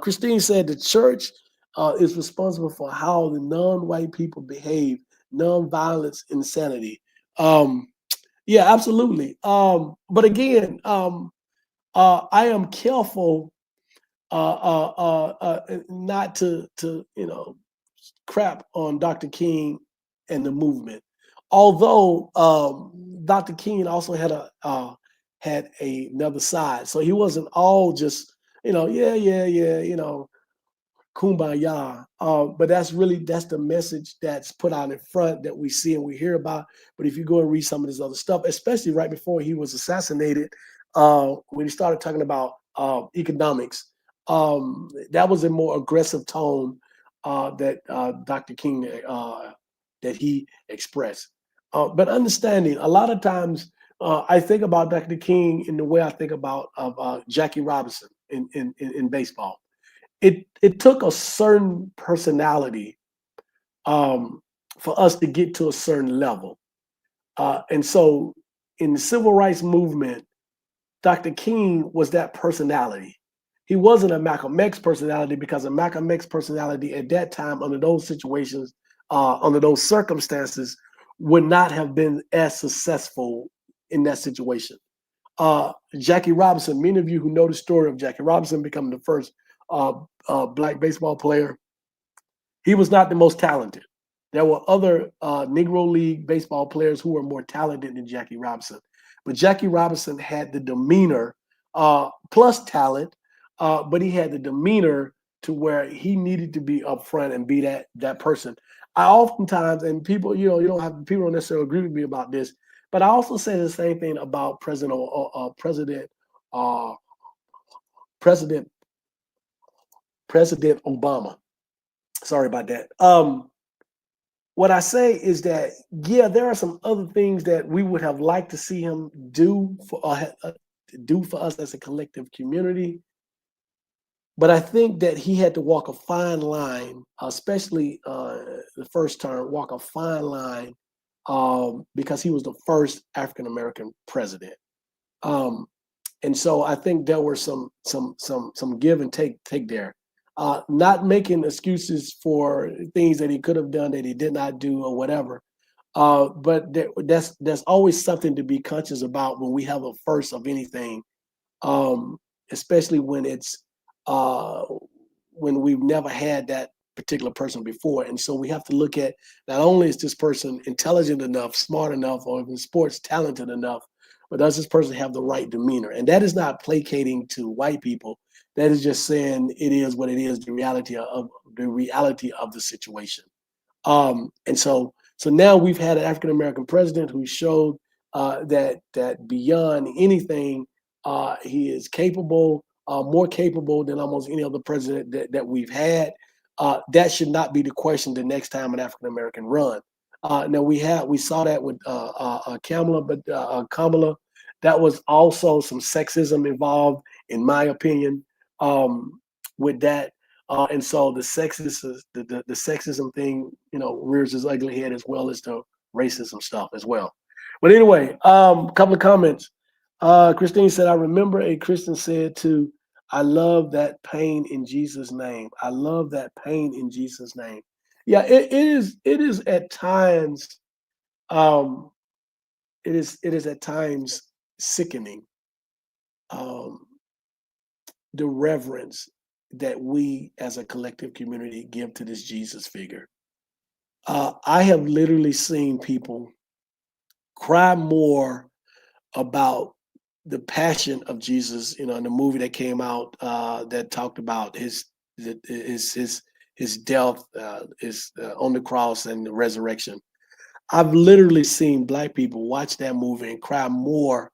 Christine said the church is responsible for how the non-white people behave, non-violence, insanity. Um, yeah, absolutely. But again, I am careful not to crap on Dr. King and the movement. Although Dr. King also had another side, so he wasn't all just yeah, kumbaya. But that's the message that's put out in front that we see and we hear about. But if you go and read some of this other stuff, especially right before he was assassinated, when he started talking about economics, that was a more aggressive tone that Dr. King that he expressed. But understanding, a lot of times I think about Dr. King in the way I think about Jackie Robinson in baseball. It took a certain personality um, for us to get to a certain level. And so in the civil rights movement, Dr. King was that personality. He wasn't a Malcolm X personality because a Malcolm X personality at that time, under those situations, under those circumstances, would not have been as successful in that situation. Jackie Robinson, many of you who know the story of Jackie Robinson becoming the first uh, black baseball player, he was not the most talented. There were other Negro League baseball players who were more talented than Jackie Robinson. But Jackie Robinson had the demeanor plus talent, but he had the demeanor to where he needed to be upfront and be that person. I oftentimes, and people, people don't necessarily agree with me about this, but I also say the same thing about uh, President President Obama. Sorry about that. What I say is that yeah, there are some other things that we would have liked to see him do for us as a collective community. But I think that he had to walk a fine line, especially the first term, walk a fine line because he was the first African American president. Um, and so I think there were some give and take there. Not making excuses for things that he could have done that he did not do or whatever. But that's always something to be conscious about when we have a first of anything, um, especially uh, when we've never had that particular person before. And so we have to look at not only is this person intelligent enough, smart enough, or in sports talented enough, but does this person have the right demeanor? And that is not placating to white people. That is just saying it is what it is, the reality of the situation. And so now we've had an African American president who showed that beyond anything, he is capable, more capable than almost any other president that we've had. That should not be the question the next time an African American run. Now we saw that with Kamala. That was also some sexism involved, in my opinion, with that. And so the sexism thing, rears its ugly head as well as the racism stuff as well. But anyway, a couple of comments. Christine said, "I remember a Christian said to, I love that pain in Jesus' name. I love that pain in Jesus' name." Yeah, it is. It is at times. Um, it is. It is at times sickening. Um, the reverence that we as a collective community give to this Jesus figure. I have literally seen people cry more about the passion of Jesus, in the movie that came out that talked about his death, his on the cross and the resurrection. I've literally seen black people watch that movie and cry more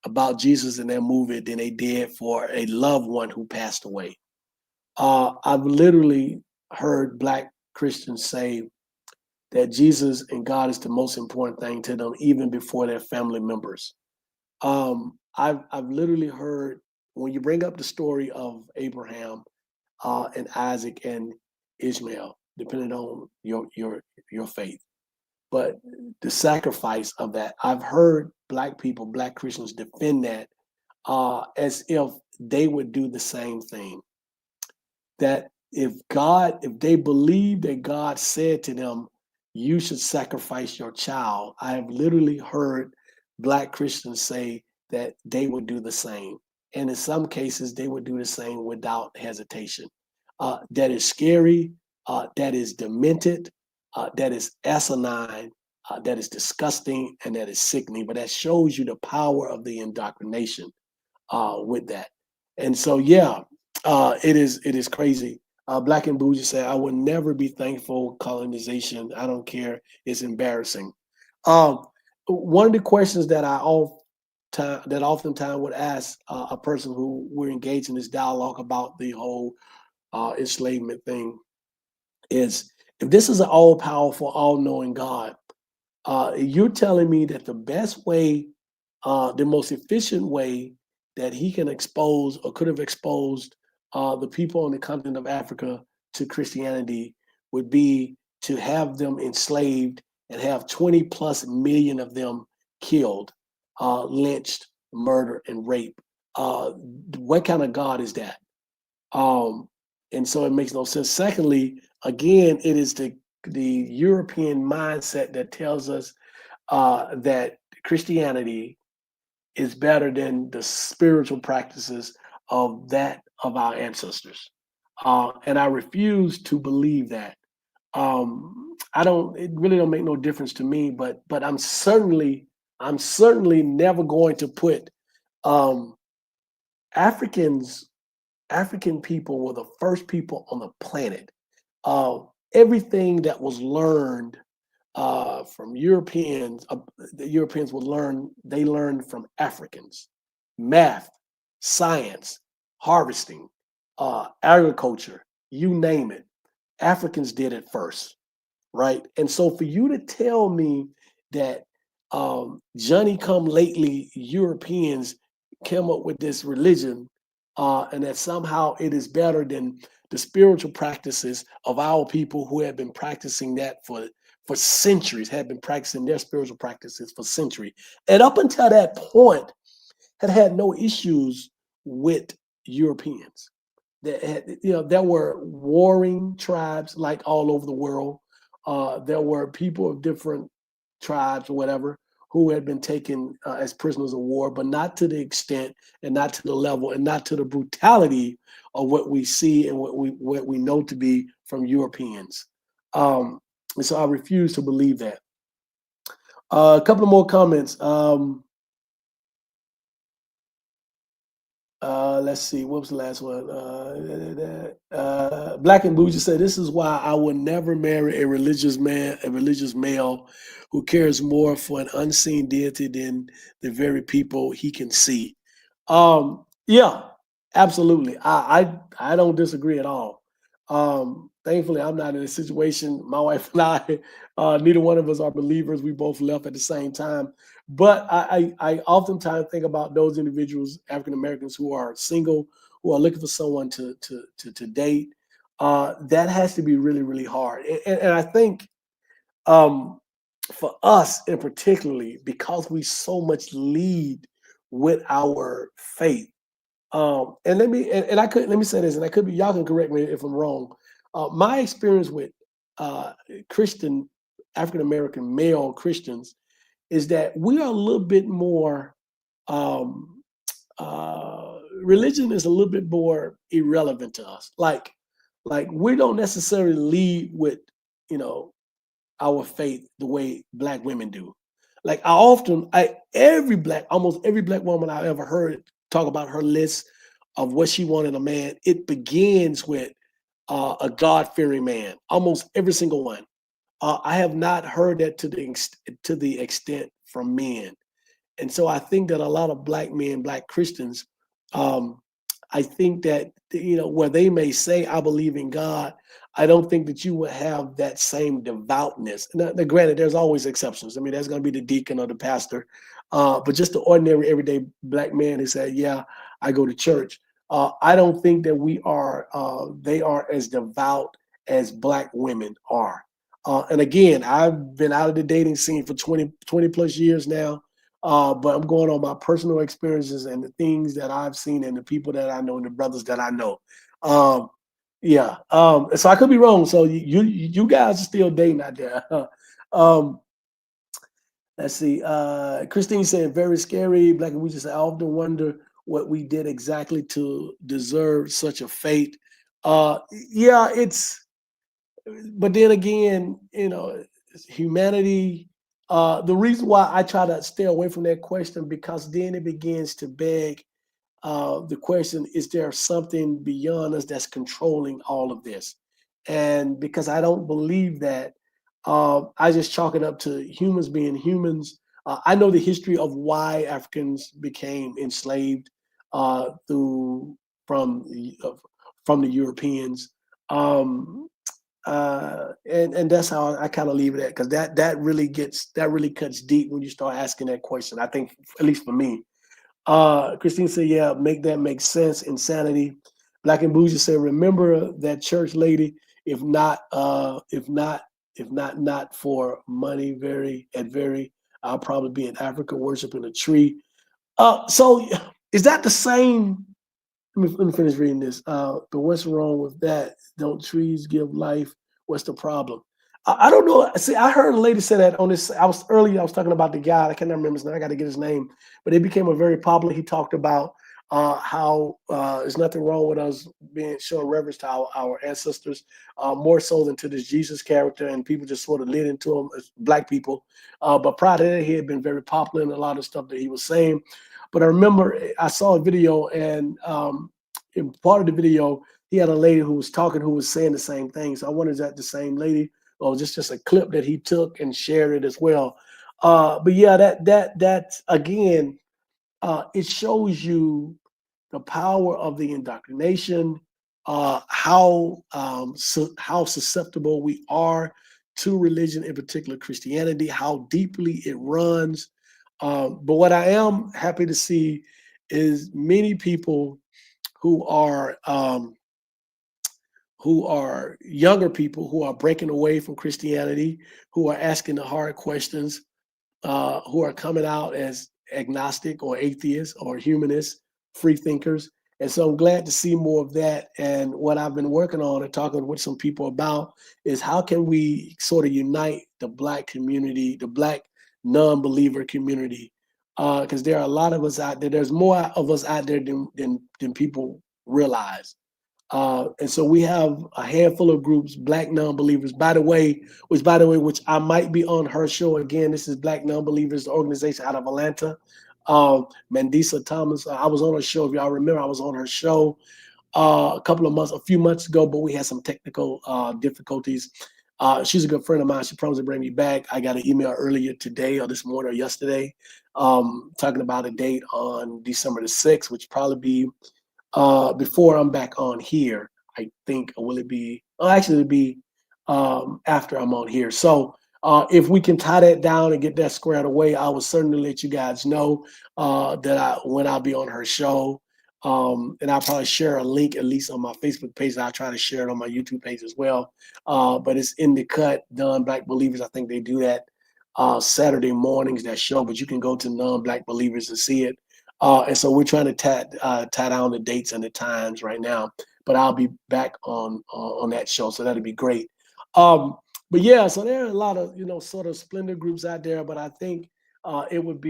about Jesus in that movie than they did for a loved one who passed away. I've literally heard black Christians say that Jesus and God is the most important thing to them, even before their family members. I've literally heard when you bring up the story of Abraham, and Isaac and Ishmael, depending on your faith. But the sacrifice of that, I've heard Black people, Black Christians defend that as if they would do the same thing. That if they believe that God said to them, you should sacrifice your child, I have literally heard Black Christians say that they would do the same. And in some cases, they would do the same without hesitation. That is scary, that is demented, that is asinine, that is disgusting, and that is sickening. But that shows you the power of the indoctrination with that. And so, yeah, it is crazy. Black and Bougie said, "I will never be thankful colonization. I don't care. It's embarrassing." Um, One of the questions that oftentimes would ask a person who we're engaged in this dialogue about the whole enslavement thing is, if this is an all-powerful, all-knowing God, you're telling me that the best way, the most efficient way that he can expose or could have exposed the people on the continent of Africa to Christianity would be to have them enslaved and have 20 plus million of them killed, lynched, murdered, and raped. What kind of God is that? Um, and so it makes no sense. Secondly, again, it is the European mindset that tells us that Christianity is better than the spiritual practices of our ancestors, and I refuse to believe that. I don't. It really don't make no difference to me. But I'm certainly never going to put um, Africans. African people were the first people on the planet. Uh, Everything that was learned from Europeans, the Europeans would learn. They learned from Africans, math, science, harvesting, agriculture, you name it. Africans did it first, right? And so for you to tell me that Johnny come lately Europeans came up with this religion, and that somehow it is better than the spiritual practices of our people who have been practicing that for centuries, have been practicing their spiritual practices for centuries, and up until that point had no issues with Europeans. There were warring tribes like all over the world. There were people of different tribes or whatever who had been taken as prisoners of war, but not to the extent and not to the level and not to the brutality of what we see and what we know to be from Europeans. And so I refuse to believe that. A couple of more comments. Let's see, what was the last one? Black and Bougie said, "This is why I will never marry a religious male who cares more for an unseen deity than the very people he can see." Yeah, absolutely. I don't disagree at all. Thankfully, I'm not in a situation. My wife and I, neither one of us are believers. We both left at the same time. But I oftentimes think about those individuals, African Americans, who are single, who are looking for someone to date. That has to be really, really hard. And I think um, for us in particularly, because we so much lead with our faith. And I could let me say this, and I could be, y'all can correct me if I'm wrong. My experience with Christian African American male Christians is that we are a little bit more um, religion is a little bit more irrelevant to us. Like we don't necessarily lead with you know our faith the way Black women do. Like almost every Black woman I ever heard talk about her list of what she wanted in a man, it begins with a God fearing man. Almost every single one. I have not heard that to the extent from men. And so I think that a lot of Black men, Black Christians, um, I think that where they may say I believe in God, I don't think that you would have that same devoutness. Now, granted, there's always exceptions. I mean, there's going to be the deacon or the pastor, but just the ordinary, everyday Black man who said, "Yeah, I go to church." I don't think that they are as devout as Black women are. And again, I've been out of the dating scene for 20 plus years now, but I'm going on my personal experiences and the things that I've seen and the people that I know and the brothers that I know. Um, yeah. So I could be wrong. So you guys are still dating out there. um, let's see. Christine said, very scary. Black and we just I often wonder what we did exactly to deserve such a fate. Yeah, but then again, humanity. The reason why I try to stay away from that question because then it begins to beg the question: is there something beyond us that's controlling all of this? And because I don't believe that, I just chalk it up to humans being humans. I know the history of why Africans became enslaved through from from the Europeans. Um, and that's how I kind of leave it at because that really cuts deep when you start asking that question. I think at least for me. Christine said, "Yeah, make that make sense. Insanity." Black and Bougie said, "Remember that church lady. If not, not for money. I'll probably be in Africa worshiping a tree." So is that the same? Let me finish reading this. But what's wrong with that? Don't trees give life? What's the problem? I don't know. See, I heard a lady say that on this. I was talking about the guy. I can't remember his name. I got to get his name. But it became a very popular. He talked about how there's nothing wrong with us being showing reverence to our ancestors, more so than to this Jesus character, and people just sort of lit into him as Black people. But prior to that, he had been very popular in a lot of stuff that he was saying. But I remember I saw a video, and in part of the video, he had a lady who was talking who was saying the same thing. So I wonder is that the same lady or just a clip that he took and shared it as well. But yeah, that again, it shows you the power of the indoctrination, how susceptible we are to religion, in particular Christianity, how deeply it runs. But what I am happy to see is many people who are younger people who are breaking away from Christianity, who are asking the hard questions, who are coming out as agnostic or atheists or humanists, free thinkers. And so I'm glad to see more of that. And what I've been working on and talking with some people about is how can we sort of unite the Black community, the Black non-believer community, because there are a lot of us out there. There's more of us out there than people realize. And so we have a handful of groups, Black non-believers, which I might be on her show again. This is Black Non-Believers, the organization out of Atlanta. Mandisa Thomas, I was on her show. If y'all remember, I was on her show a few months ago, but we had some technical difficulties. She's a good friend of mine. She promised to bring me back. I got an email earlier today or this morning or yesterday talking about a date on December the 6th, which probably be before I'm back on here. I think, or will it be? Oh, actually, it'll be after I'm on here. So if we can tie that down and get that squared away, I will certainly let you guys know when I'll be on her show. And I'll probably share a link at least on my Facebook page. I'll try to share it on my YouTube page as well. But it's in the cut, Non-Black Believers. I think they do that Saturday mornings, that show, but you can go to Non-Black Believers to see it. And so we're trying to tie down the dates and the times right now. But I'll be back on that show, so that'll be great. But yeah, so there are a lot of sort of splendid groups out there, but I think it would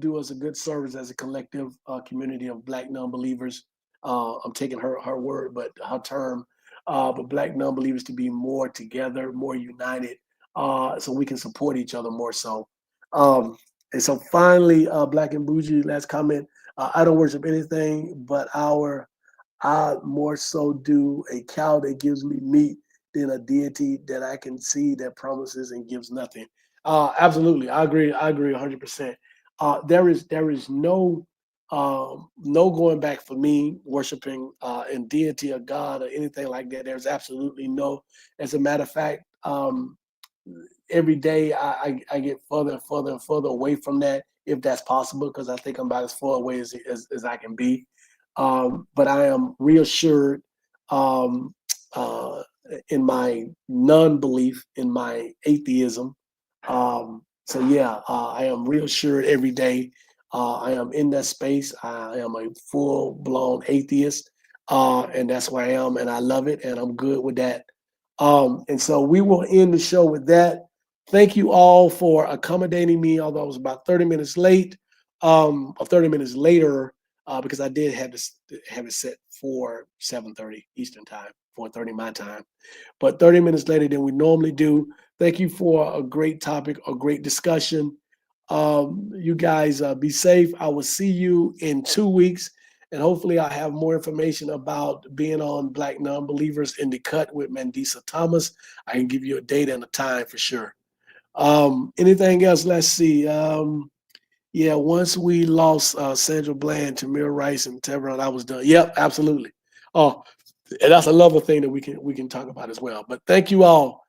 do us a good service as a collective community of Black non-believers. I'm taking her word, but her term, but Black non-believers to be more together, more united, so we can support each other more so. And so finally, Black and Bougie, last comment. I don't worship anything but I more so do a cow that gives me meat than a deity that I can see that promises and gives nothing. Absolutely, I agree. I agree 100%. There is no going back for me worshiping in deity or God or anything like that. There's absolutely no. As a matter of fact, every day I get further and further and further away from that, if that's possible, because I think I'm about as far away as I can be. but I am reassured um, uh, in my non-belief, in my atheism. So yeah, I am reassured every day. I am in that space. I am a full-blown atheist, and that's where I am, and I love it, and I'm good with that. And so we will end the show with that. Thank you all for accommodating me, although I was about 30 minutes late, or 30 minutes later, because I did have it set for 7:30 Eastern time, 4:30 my time, but 30 minutes later than we normally do. Thank you for a great topic, a great discussion. You guys be safe. I will see you in 2 weeks. And hopefully, I have more information about being on Black Nonbelievers in the Cut with Mandisa Thomas. I can give you a date and a time for sure. Anything else? Let's see. Yeah, once we lost Sandra Bland, Tamir Rice, and Tevron, I was done. Yep, absolutely. Oh, and that's another thing that we can talk about as well. But thank you all.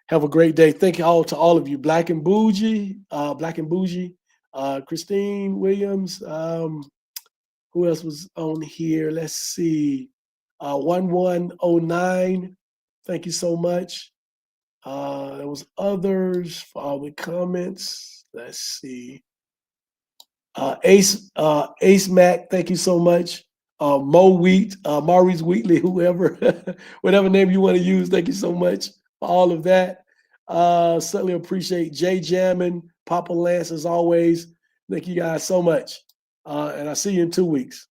Have a great day. Thank you all to all of you. Black and Bougie, Christine Williams. Who else was on here? Let's see. 1109. Thank you so much. There was others for all the comments. Let's see. Ace Mac, thank you so much. Mo Wheat, Maurice Wheatley, whoever, whatever name you want to use, thank you so much for all of that. Certainly appreciate Jay Jammin, Papa Lance as always. Thank you guys so much. And I'll see you in 2 weeks.